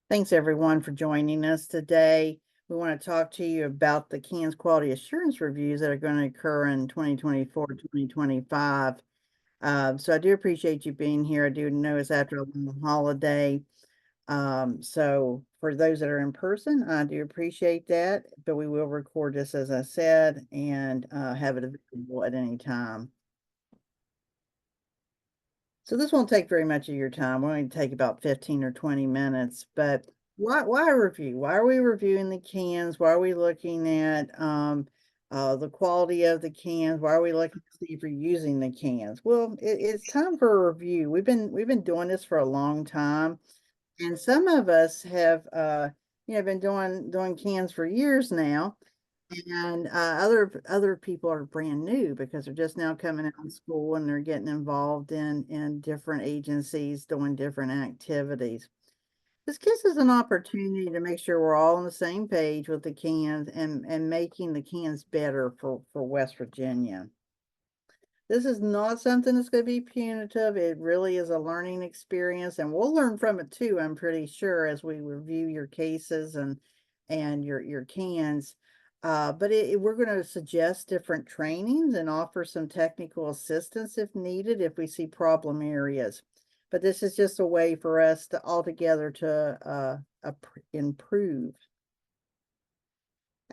Thanks everyone for joining us today. We want to talk to you about the CANS quality assurance reviews that are going to occur in 2024, 2025. So I do appreciate you being here. I do know it's after a long holiday. So for those that are in person, I do appreciate that, but we will record this, as I said, and have it available at any time. So this won't take very much of your time. We'll only take about 15 or 20 minutes, but why review? Why are we reviewing the cans? Why are we looking at the quality of the cans? Why are we looking to see if you're using the cans? Well, it's time for a review. We've been doing this for a long time, and some of us have been doing cans for years now. And other people are brand new because they're just now coming out of school and they're getting involved in different agencies doing different activities. This gives us an opportunity to make sure we're all on the same page with the cans and making the cans better for West Virginia. This is not something that's going to be punitive. It really is a learning experience, and we'll learn from it too, I'm pretty sure, as we review your cases and your cans. But we're going to suggest different trainings and offer some technical assistance if needed, if we see problem areas. But this is just a way for us to all together to improve.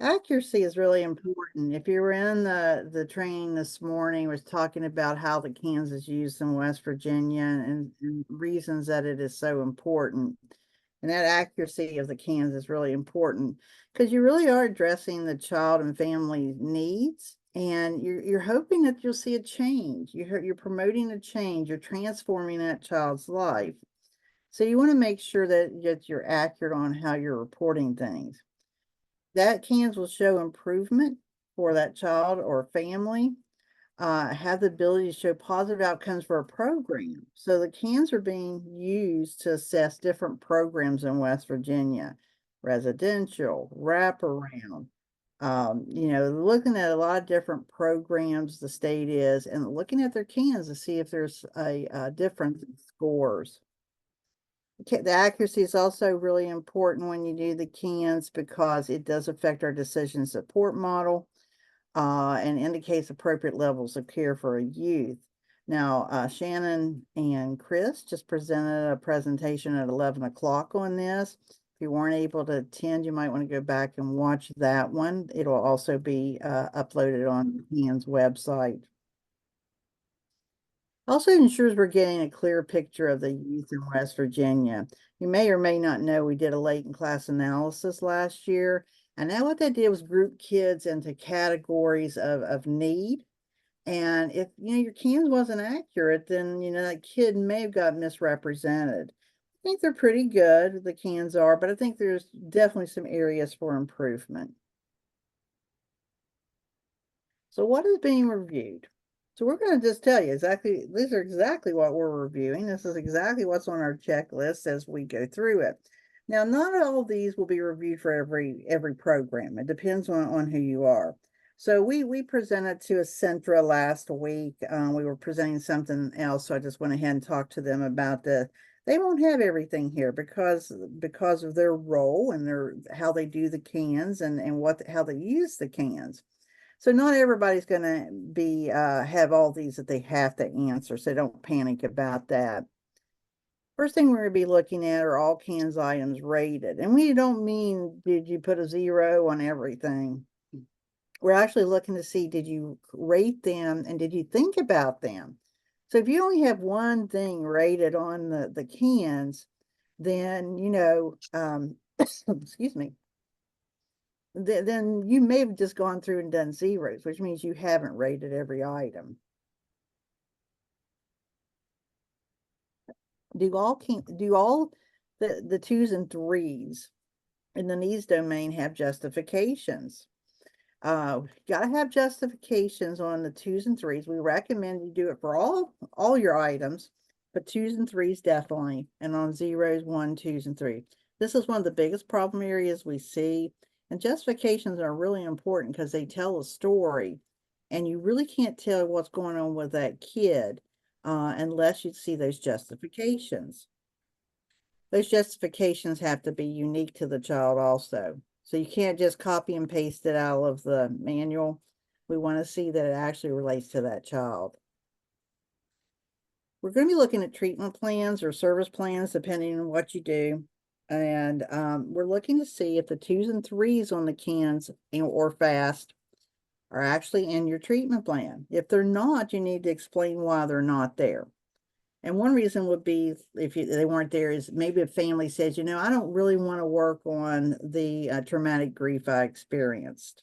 Accuracy is really important. If you were in the training this morning, was talking about how the cans is used in West Virginia and reasons that it is so important. And that accuracy of the cans is really important because you really are addressing the child and family needs, and you're hoping that you'll see a change. You're promoting a change. You're transforming that child's life. So you want to make sure that you're accurate on how you're reporting things. That cans will show improvement for that child or family, have the ability to show positive outcomes for a program. So the cans are being used to assess different programs in West Virginia, residential, wraparound, looking at a lot of different programs the state is, and looking at their cans to see if there's a difference in scores. The accuracy is also really important when you do the cans because it does affect our decision support model and indicates appropriate levels of care for a youth. Now, Shannon and Chris just presented a presentation at 11 o'clock on this. If you weren't able to attend, you might want to go back and watch that one. It'll also be uploaded on CAN's website. Also ensures we're getting a clear picture of the youth in West Virginia. You may or may not know we did a latent class analysis last year. And now what that did was group kids into categories of need. And if your cans wasn't accurate, then that kid may have got misrepresented. I think they're pretty good, the cans are, but I think there's definitely some areas for improvement. So what is being reviewed? So we're going to just tell you these are exactly what we're reviewing. This is exactly what's on our checklist as we go through it. Now, not all of these will be reviewed for every program. It depends on who you are. So we presented to Centra last week. We were presenting something else, so I just went ahead and talked to them about the. They won't have everything here because of their role and how they do the cans and how they use the cans. So not everybody's going to be have all these that they have to answer, so don't panic about that. First thing we're going to be looking at are all CANS items rated. And we don't mean did you put a 0 on everything. We're actually looking to see did you rate them and did you think about them. So if you only have one thing rated on the CANS, then excuse me, then you may have just gone through and done zeros, which means you haven't rated every item. Do all the 2s and 3s in the needs domain have justifications? Gotta have justifications on the 2s and 3s. We recommend you do it for all your items, but 2s and 3s definitely, and on zeros, 1, 2s, and 3. This is one of the biggest problem areas we see, and justifications are really important because they tell a story, and you really can't tell what's going on with that kid unless you see those justifications. Those justifications have to be unique to the child also. So you can't just copy and paste it out of the manual. We want to see that it actually relates to that child. We're going to be looking at treatment plans or service plans, depending on what you do. And we're looking to see if the 2s and 3s on the cans or FAST are actually in your treatment plan. If they're not, you need to explain why they're not there. And one reason would be if they weren't there is maybe a family says, I don't really want to work on the traumatic grief I experienced.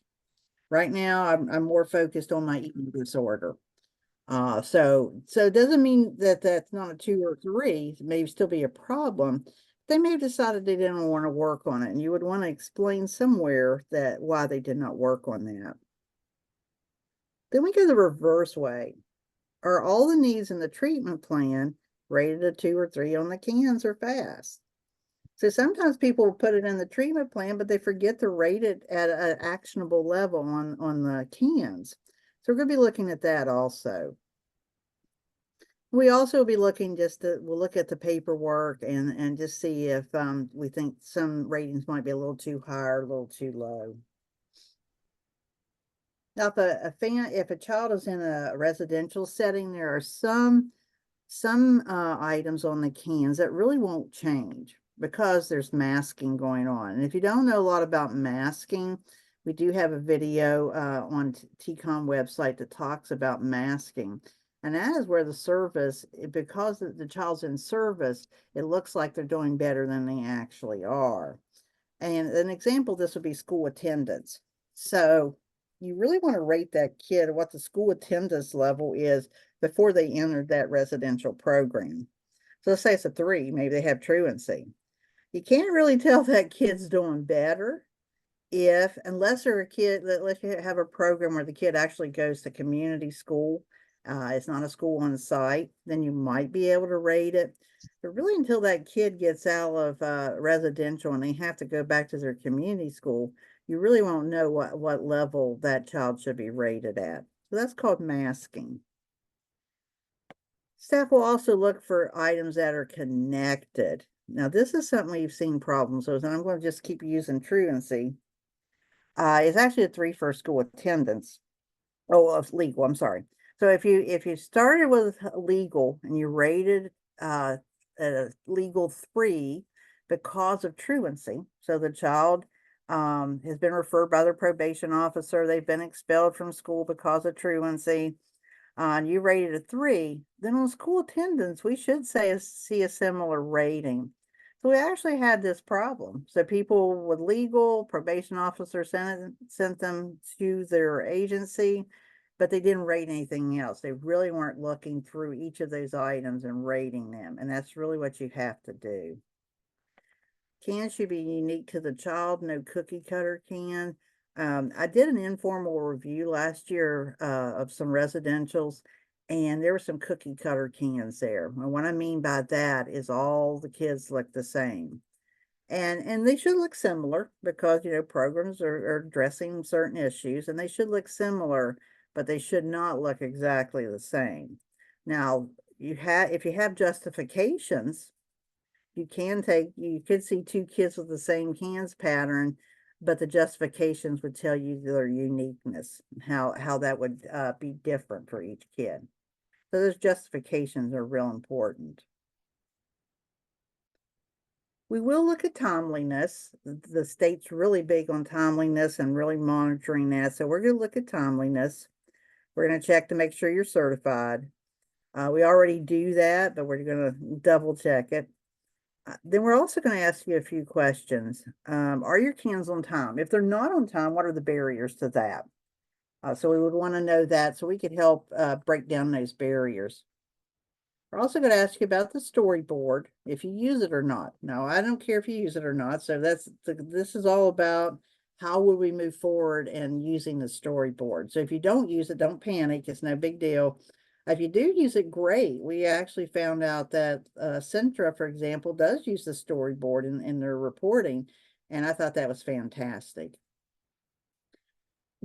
Right now, I'm more focused on my eating disorder. So it doesn't mean that that's not a 2 or 3. It may still be a problem. They may have decided they didn't want to work on it, and you would want to explain somewhere that why they did not work on that. Then we go the reverse way. Are all the needs in the treatment plan rated a 2 or 3 on the cans or FAST? So sometimes people will put it in the treatment plan, but they forget to rate it at an actionable level on the cans. So we're going to be looking at that also. We also will be looking we'll look at the paperwork and just see if we think some ratings might be a little too high or a little too low. Now, if a child is in a residential setting, there are some items on the cans that really won't change because there's masking going on. And if you don't know a lot about masking, we do have a video on TCOM website that talks about masking. And that is where the service, because the child's in service, it looks like they're doing better than they actually are. And an example, this would be school attendance. So you really want to rate that kid what the school attendance level is before they entered that residential program. So let's say it's a 3, maybe they have truancy. You can't really tell that kid's doing better unless you have a program where the kid actually goes to community school. It's not a school on site, then you might be able to rate it. But really, until that kid gets out of residential and they have to go back to their community school, you really won't know what level that child should be rated at. So that's called masking. Staff will also look for items that are connected. Now, this is something we've seen problems with, and I'm going to just keep using truancy. It's actually a 3 for school attendance. Oh, of legal, I'm sorry. So if you started with legal and you rated a legal 3 because of truancy, so the child has been referred by their probation officer, they've been expelled from school because of truancy, and you rated a 3, then on school attendance, we should see a similar rating. So we actually had this problem. So people with legal, probation officer sent them to their agency, but they didn't rate anything else. They really weren't looking through each of those items and rating them. And that's really what you have to do. Cans should be unique to the child, no cookie cutter can. I did an informal review last year of some residentials, and there were some cookie cutter cans there. And what I mean by that is all the kids look the same. And they should look similar because, programs are addressing certain issues, and they should look similar, but they should not look exactly the same. Now, if you have justifications, you could see 2 kids with the same cans pattern, but the justifications would tell you their uniqueness, how that would be different for each kid. So those justifications are real important. We will look at timeliness. The state's really big on timeliness and really monitoring that. So we're going to look at timeliness. We're going to check to make sure you're certified. We already do that, but we're going to double check it. Then we're also going to ask you a few questions. Are your cans on time? If they're not on time, what are the barriers to that? So we would want to know that so we could help break down those barriers. We're also going to ask you about the storyboard, if you use it or not. No, I don't care if you use it or not. So this is all about how would we move forward and using the storyboard. So if you don't use it, don't panic. It's no big deal. If you do use it, great. We actually found out that Centra, for example, does use the storyboard in their reporting, and I thought that was fantastic.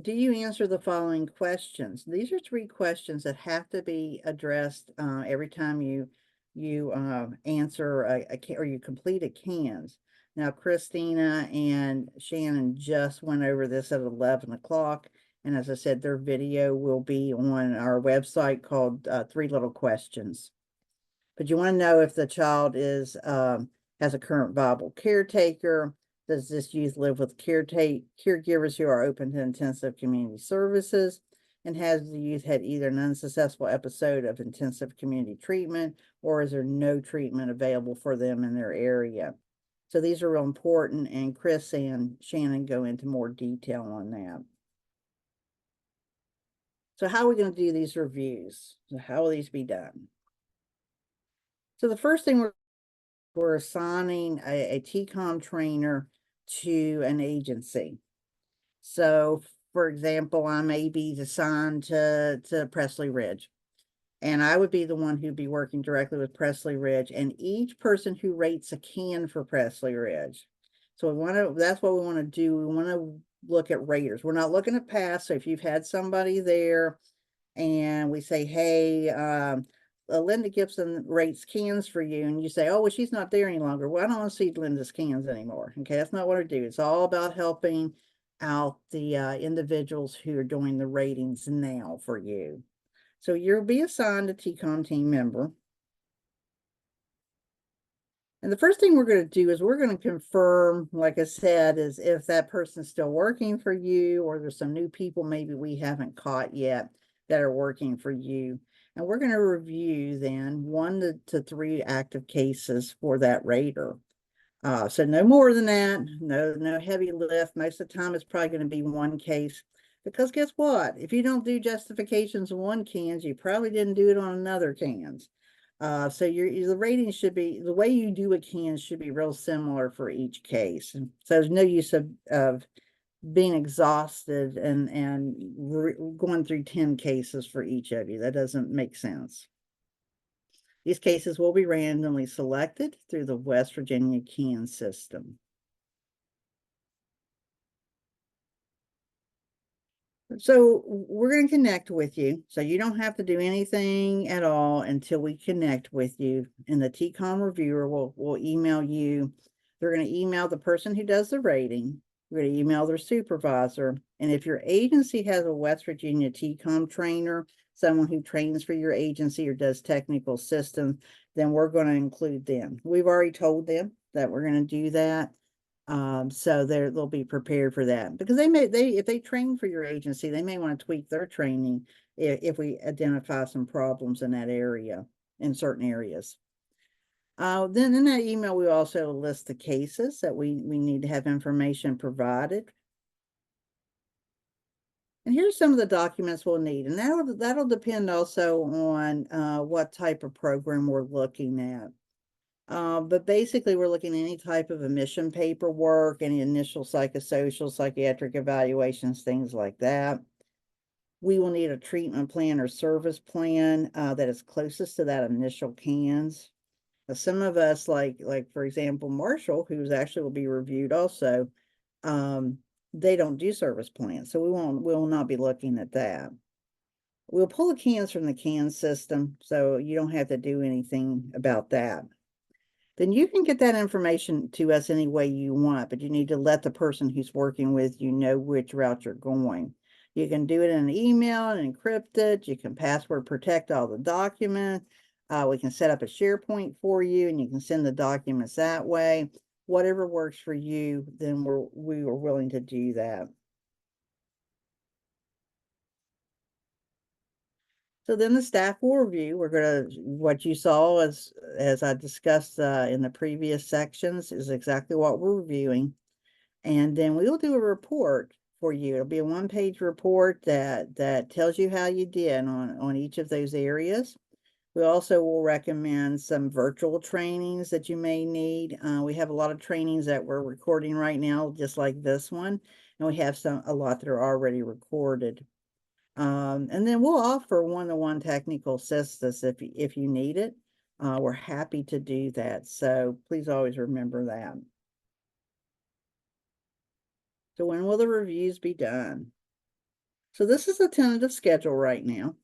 Do you answer the following questions? These are 3 questions that have to be addressed every time you you answer or you complete a CANS. Now, Christina and Shannon just went over this at 11 o'clock. And as I said, their video will be on our website called 3 Little Questions. But you want to know if the child is has a current viable caretaker. Does this youth live with caregivers who are open to intensive community services? And has the youth had either an unsuccessful episode of intensive community treatment, or is there no treatment available for them in their area? So these are real important, and Chris and Shannon go into more detail on that. So how are we going to do these reviews? So how will these be done? So the first thing we're assigning a TCOM trainer to an agency. So, for example, I may be assigned to Presley Ridge, and I would be the one who'd be working directly with Presley Ridge, and each person who rates a CAN for Presley Ridge. So that's what we want to do. We want to look at raters. We're not looking at past. So if you've had somebody there and we say, hey, Linda Gibson rates CANs for you, and you say, oh, well, she's not there any longer. Well, I don't want to see Linda's CANs anymore. Okay, that's not what I do. It's all about helping out the individuals who are doing the ratings now for you. So you'll be assigned a TCOM team member. And the first thing we're going to do is we're going to confirm, like I said, is if that person's still working for you, or there's some new people maybe we haven't caught yet that are working for you. And we're going to review then 1 to 3 active cases for that rater. So no more than that, no heavy lift. Most of the time it's probably going to be 1 case, because guess what? If you don't do justifications on 1 CANS, you probably didn't do it on another CANS. So the rating should be, the way you do a CANS should be real similar for each case. And so there's no use of being exhausted and going through 10 cases for each of you. That doesn't make sense. These cases will be randomly selected through the West Virginia CANS system. So we're going to connect with you. So you don't have to do anything at all until we connect with you. And the TCOM reviewer will email you. They're going to email the person who does the rating. We're going to email their supervisor. And if your agency has a West Virginia TCOM trainer, someone who trains for your agency or does technical systems, then we're going to include them. We've already told them that we're going to do that. So they'll be prepared for that, because if they train for your agency, they may want to tweak their training if we identify some problems in that area, in certain areas. Then in that email, we also list the cases that we need to have information provided. And here's some of the documents we'll need, and that'll depend also on what type of program we're looking at. But basically, we're looking at any type of admission paperwork, any initial psychosocial, psychiatric evaluations, things like that. We will need a treatment plan or service plan that is closest to that initial CANS. Some of us, like for example, Marshall, who's actually will be reviewed also, they don't do service plans, so we will not be looking at that. We'll pull the CANS from the CANS system, so you don't have to do anything about that. Then you can get that information to us any way you want, but you need to let the person who's working with you know which route you're going. You can do it in an email and encrypt it. You can password protect all the documents. We can set up a SharePoint for you, and you can send the documents that way. Whatever works for you, then we are willing to do that. So then the staff will review. We're going to, what you saw as I discussed in the previous sections is exactly what we're reviewing. And then we will do a report for you. It'll be a 1-page report that tells you how you did on each of those areas. We also will recommend some virtual trainings that you may need. We have a lot of trainings that we're recording right now, just like this one. And we have a lot that are already recorded. And then we'll offer 1-to-1 technical assistance if you need it. We're happy to do that. So please always remember that. So when will the reviews be done? So this is a tentative schedule right now.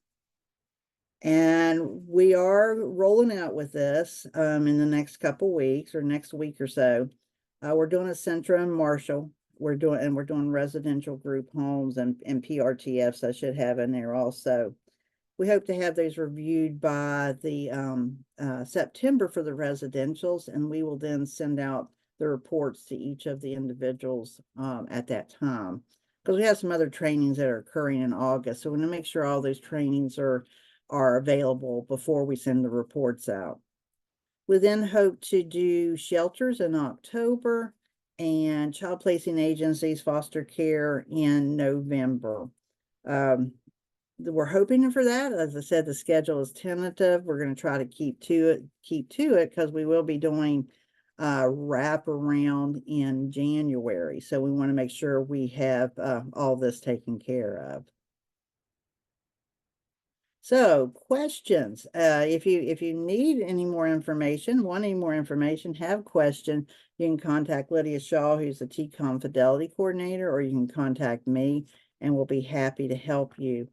And we are rolling out with this in the next couple weeks or next week or so. We're doing a Centra and Marshall. We're doing residential group homes and PRTFs I should have in there also. We hope to have those reviewed by the September for the residentials, and we will then send out the reports to each of the individuals at that time. Because we have some other trainings that are occurring in August. So we want to make sure all those trainings are available before we send the reports out. We then hope to do shelters in October and child placing agencies, foster care in November. We're hoping for that. As I said, the schedule is tentative. We're going to try to keep to it because we will be doing wrap around in January. So we want to make sure we have all this taken care of. So questions, if you need any more information, want any more information, have question, you can contact Lydia Shaw, who's the TCOM Fidelity Coordinator, or you can contact me and we'll be happy to help you.